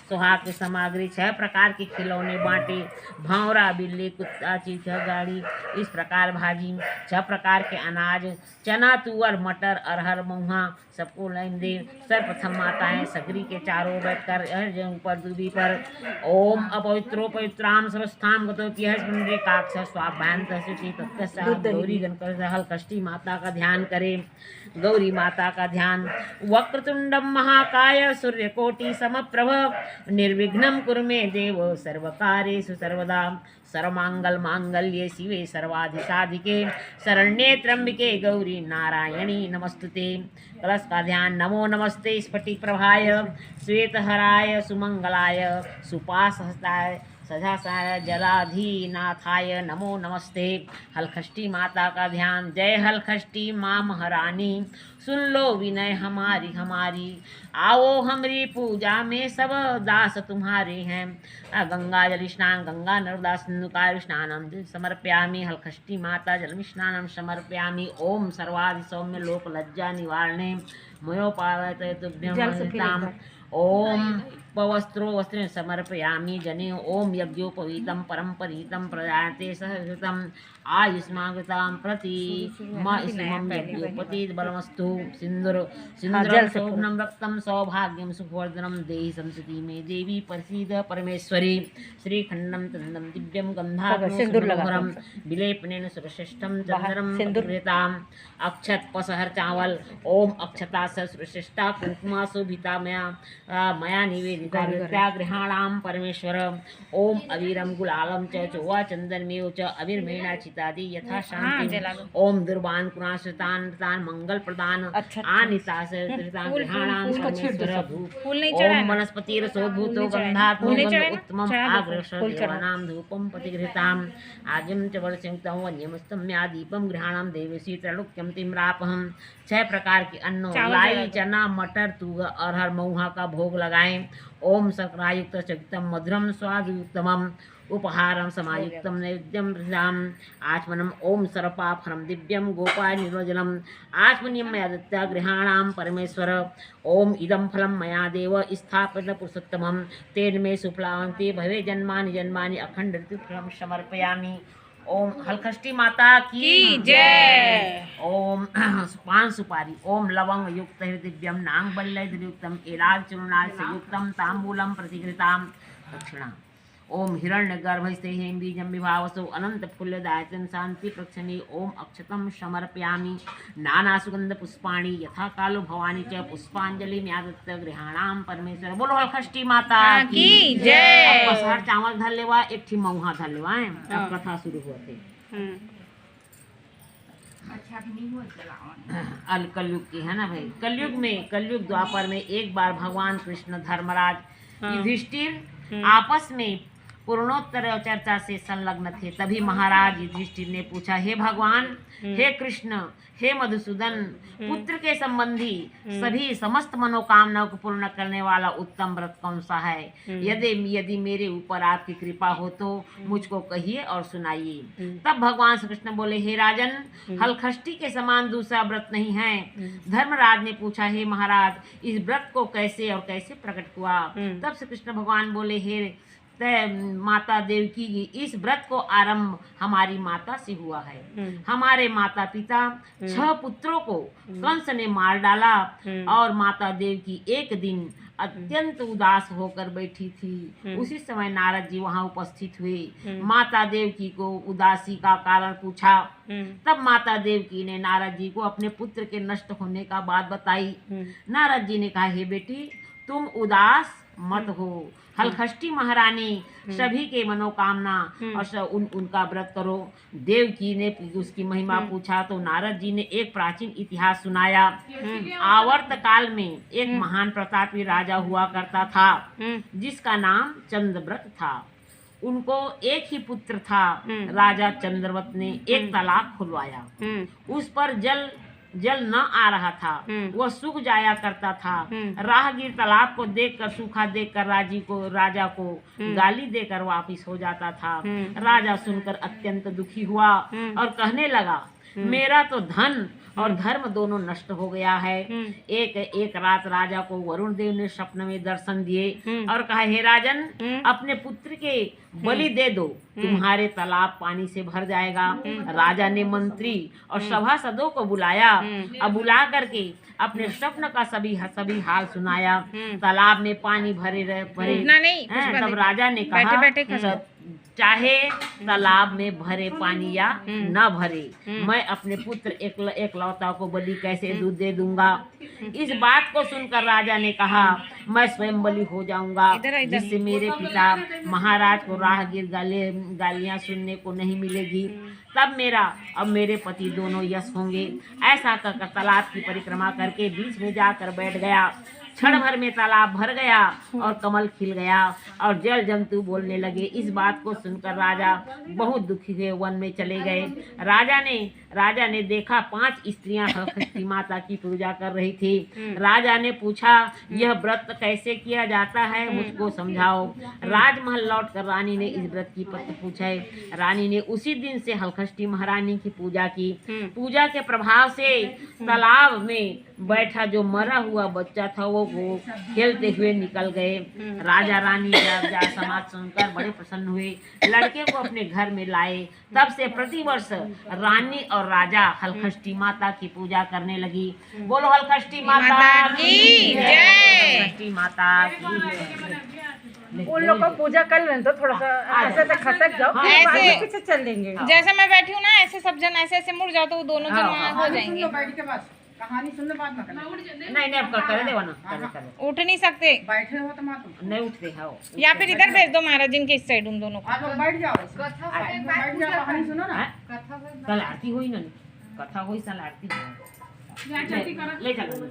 सुहाग की सामग्री 6 प्रकार के खिलौने बांटे, भौरा बिल्ली कुत्ता चीथा गाड़ी, इस प्रकार भाजी 6 प्रकार के अनाज, चना तुअर मटर अरहर महुआ सबको लाइन दे। सर्वप्रथम माताएं सगरी के चारों बैठकर ऊपर दूबी पर ओम अपवित्रो पवित्राम सर्वस्थाम गतोप्यहस्मंदे काक्ष स्वाभ्यांत सुचि तत्कस्यात् गौरी गणकर हलकष्टी माता का ध्यान करें। गौरी माता का ध्यान वक्रतुंडम महाकाय सूर्यकोटि समप्रभ निर्विघ्नं कुरु मे देव सर्वकार्येषु सर्वदा सर्वमंगल मांगल्ये शिवे सर्वाधिसाधिके शरण्ये त्र्यंबके गौरी नारायणी नमस्तुते। कलश का ध्यान नमो नमस्ते स्फटिक प्रभाय श्वेतहराय सुमंगलाय सुपासहस्ताय सजासाय जलाधीनाथाय नमो नमस्ते। हलखष्टी माता का ध्यान जय हलखष्टी माँ महारानी सुन लो विनय हमारी हमारी, आओ हमारी पूजा में सब दास तुम्हारे हैं। गंगा जल स्नान गंगा नर्मदा सिंधुकार स्नानम समर्पयामि हलखष्टी माता जल स्नानम समर्पयामि। ओम सर्वाधि सौम्य लोक लज्जा निवारणे मयोपावते तुभ्यं ओम पवस्त्रो वस्त्र समर्पयामि जने ओम यज्ञोपवीतं परम परीतं प्रजाते सहृतं आयुष्मागतां प्रति मा इस्मं यज्ञोपति बलमस्तु। सिंदूर सिंदूरं शोभनं रक्तं सौभाग्यं सुखवर्धनं देहि संसति में देवी प्रसीद परमेश्वरी। श्रीखंडं तंदं दिव्यं गंधाधरं विलेपनेन सुरश्रेष्ठं चंद्रं कृताम् अक्षत पसहर चावल ओम अक्षता सुरश्रेष्ठा कुंकुमा शोभिता मया निवेदिता नित्याग्रहाणां परमेश्वर। ओम अवीरम गुलालम च चौवा चंदनमेव च अवीरमेणा चितादि यथा शांति। ओम दुर्बान कुणाश्रितान तान मंगल प्रदान आनितास ग्रहाणां परमेश्वर। ओम वनस्पति रसोद्भूतो गंधात्मक उत्तमम आग्रश देवानां धूपम प्रतिगृहीताम् आद्यं च वर्षयुक्तं वन्यमस्तम म्या दीपम ग्रहाणां देवसी त्रैलोक्यं तिम्रापहम्। 6 प्रकार के अन्नों लाई चना मटर तुअर अरहर महुआ का भोग लगाएं। ओम शर्करायुक्त चयुक्तम मधुरम स्वादुत्तमम उपहारम समायुक्तम नैवेद्यम प्रदाम आचमनम। ओम सर्पाफरम दिव्यम गोपाय निर्वजनम आचमनियम मयादत्ता गृहाणां परमेश्वर। ओम इदं फलम मया देव स्थापित पुरुषोत्तमम तेन मे सुफलावन्ति भवे जन्मानि जन्मानि अखंड ऋतुफलम समर्पयामि। ओम हलखष्टी माता की जय। ओम पान सुपारी ओम लवंग युक्त दिव्यम नांग बल्लयुक्तम एलाच चूर्णाच से युक्तम तांबूलम प्रतिगृहीतां दक्षिणा। ओम हिरण्य गर्भस्ते बीजम विभावसो अनंत फूल्यदायतन शांति प्रक्षणी। ओम अक्षतम समर्पयामि नाना सुगंध पुष्पाणि यथा कालो भवानी च पुष्पांजलि म्यादत्त गृहाणां परमेश्वर। बोलो हलखष्टी माता की जय। अब पसहर चावल धर लेवा एक ठी महुआ धर लेवा है। अब कथा शुरू होते अल कलयुग की है ना भाई। कलयुग द्वापर में एक बार भगवान कृष्ण धर्मराज युधिष्ठिर आपस में पूर्णोत्तर चर्चा से संलग्न थे। तभी महाराज युधिष्ठिर ने पूछा, हे भगवान, हे कृष्ण, हे मधुसूदन, पुत्र के संबंधी सभी समस्त मनोकामनाओं को पूर्ण करने वाला उत्तम व्रत कौन सा है? यदि मेरे ऊपर आपकी कृपा हो तो मुझको कहिए और सुनाइए। तब भगवान श्री कृष्ण बोले, हे राजन, हलखष्टी के समान दूसरा व्रत नहीं है। धर्मराज ने पूछा, हे महाराज, इस व्रत को कैसे और कैसे प्रकट हुआ? तब श्री कृष्ण भगवान बोले, हे माता देवकी की, इस व्रत को आरंभ हमारी माता से हुआ है। हमारे माता पिता 6 पुत्रों को कंस ने मार डाला और माता देवकी एक दिन अत्यंत उदास होकर बैठी थी। उसी समय नारद जी वहां उपस्थित हुए। माता देवकी को उदासी का कारण पूछा। तब माता देवकी ने नारद जी को अपने पुत्र के नष्ट होने का बात बताई। नारद जी ने कहा, हे बेटी, तुम उदास मत हो। हलखष्टी महारानी सभी के मनोकामना और उनका व्रत करो। देवकी ने उसकी महिमा पूछा तो नारद जी ने एक प्राचीन इतिहास सुनाया। आवर्त काल में एक महान प्रतापी राजा हुआ करता था जिसका नाम चंद्रव्रत था। उनको एक ही पुत्र था। राजा चंद्रव्रत ने एक तालाब खुलवाया। उस पर जल न आ रहा था, वह सूख जाया करता था। राहगीर तालाब को देखकर, सूखा देखकर राजा को गाली देकर वापिस हो जाता था। राजा सुनकर अत्यंत दुखी हुआ और कहने लगा, मेरा तो धन और धर्म दोनों नष्ट हो गया है। एक रात राजा को वरुण देव ने स्वप्न में दर्शन दिए और कहा, हे राजन, अपने पुत्र के बलि दे दो, तुम्हारे तालाब पानी से भर जाएगा। राजा ने मंत्री और सभासदों को बुलाया और बुला करके अपने स्वप्न का सभी हाल सुनाया। तालाब में पानी भरे तब राजा ने कहा, चाहे तालाब में भरे पानी या न भरे, मैं अपने पुत्र एकलौता को बलि कैसे दूध दे दूंगा। इस बात को सुनकर राजा ने कहा, मैं स्वयं बलि हो जाऊंगा, जिससे मेरे पिता महाराज को राहगीर गालियां सुनने को नहीं मिलेगी। तब मेरा और मेरे पति दोनों यश होंगे। ऐसा कहकर तालाब की परिक्रमा करके बीच में जाकर बैठ गया। क्षण भर में तालाब भर गया और कमल खिल गया और जल जंतु बोलने लगे। इस बात को सुनकर राजा बहुत दुखी हुए वन में चले गए। राजा ने देखा 5 स्त्रियां हलखष्टी माता की पूजा कर रही थी। राजा ने पूछा, यह व्रत कैसे किया जाता है, मुझको समझाओ। राजमहल लौटकर रानी ने इस व्रत की पत्र पूछे। रानी ने उसी दिन से हलखष्टी महारानी की पूजा की। पूजा के प्रभाव से तालाब में बैठा जो मरा हुआ बच्चा था वो खेलते हुए निकल गए। राजा रानी का समाज सुनकर बड़े प्रसन्न हुए, लड़के को अपने घर में लाए। तब से प्रतिवर्ष रानी और राजा हलखष्टी माता की पूजा करने लगी। बोलो हलखष्टी माता की जय। हलखष्टी माता की। उन लोग को पूजा कर लें तो थोड़ा सा ऐसे से खसक जाओ, ऐसे पीछे चल लेंगे। जैसे मैं बैठी हूँ ना, ऐसे सब जन ऐसे मुड़ जाओ तो वो दोनों जन वहाँ हो जाएंगे। कहानी सुनने बाद में नहीं अब कर देवा ना, उठ नहीं सकते, बैठे हो तो माँ तुम नहीं उठते हो। या फिर इधर भेज दो महाराज जिनके इस साइड उन दोनों को। आप लोग बैठ जाओ, बैठ जाओ, कहानी सुनो ना। कल आरती हुई ना, कथा हुई, साल आरती ले चलो।